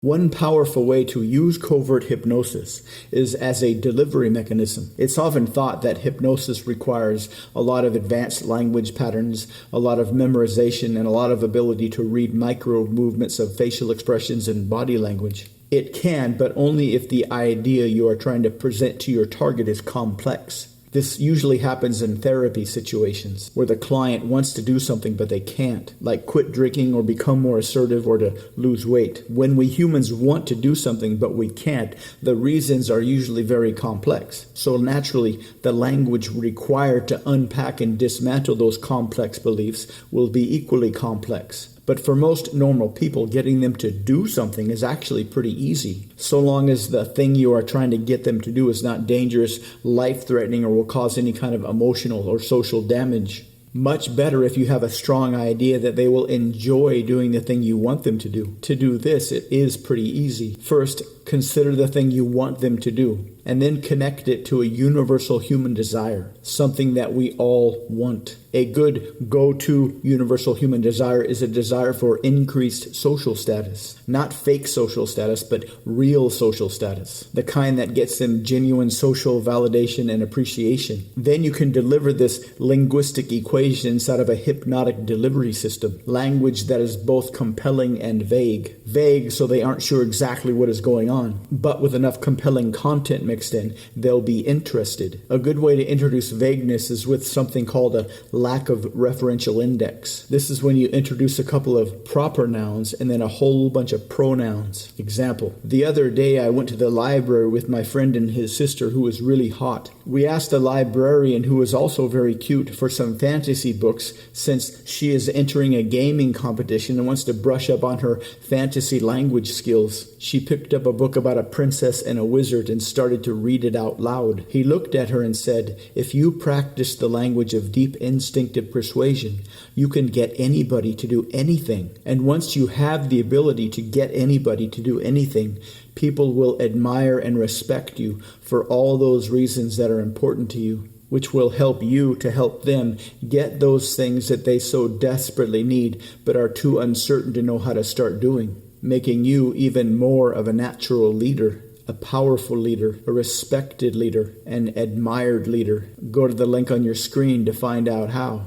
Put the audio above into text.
One powerful way to use covert hypnosis is as a delivery mechanism. It's often thought that hypnosis requires a lot of advanced language patterns, a lot of memorization, and a lot of ability to read micro movements of facial expressions and body language. It can, but only if the idea you are trying to present to your target is complex. This usually happens in therapy situations where the client wants to do something but they can't, like quit drinking or become more assertive or to lose weight. When we humans want to do something but we can't, the reasons are usually very complex. So naturally, the language required to unpack and dismantle those complex beliefs will be equally complex. But for most normal people, getting them to do something is actually pretty easy, so long as the thing you are trying to get them to do is not dangerous, life-threatening, or will cause any kind of emotional or social damage. Much better if you have a strong idea that they will enjoy doing the thing you want them to do. To do this, it is pretty easy. First, consider the thing you want them to do, and then connect it to a universal human desire, something that we all want. A good go-to universal human desire is a desire for increased social status. Not fake social status, but real social status. The kind that gets them genuine social validation and appreciation. Then you can deliver this linguistic equation inside of a hypnotic delivery system. Language that is both compelling and vague. Vague so they aren't sure exactly what is going on, but with enough compelling content mixed in, they'll be interested. A good way to introduce vagueness is with something called a lack of referential index. This is when you introduce a couple of proper nouns and then a whole bunch of pronouns. Example, the other day I went to the library with my friend and his sister who was really hot. We asked the librarian, who was also very cute, for some fantasy books since she is entering a gaming competition and wants to brush up on her fantasy language skills. She picked up a book about a princess and a wizard and started to read it out loud. He looked at her and said, "If you practice the language of deep instinctive persuasion, you can get anybody to do anything. And once you have the ability to get anybody to do anything, people will admire and respect you for all those reasons that are important to you, which will help you to help them get those things that they so desperately need but are too uncertain to know how to start doing, making you even more of a natural leader, a powerful leader, a respected leader, an admired leader." Go to the link on your screen to find out how.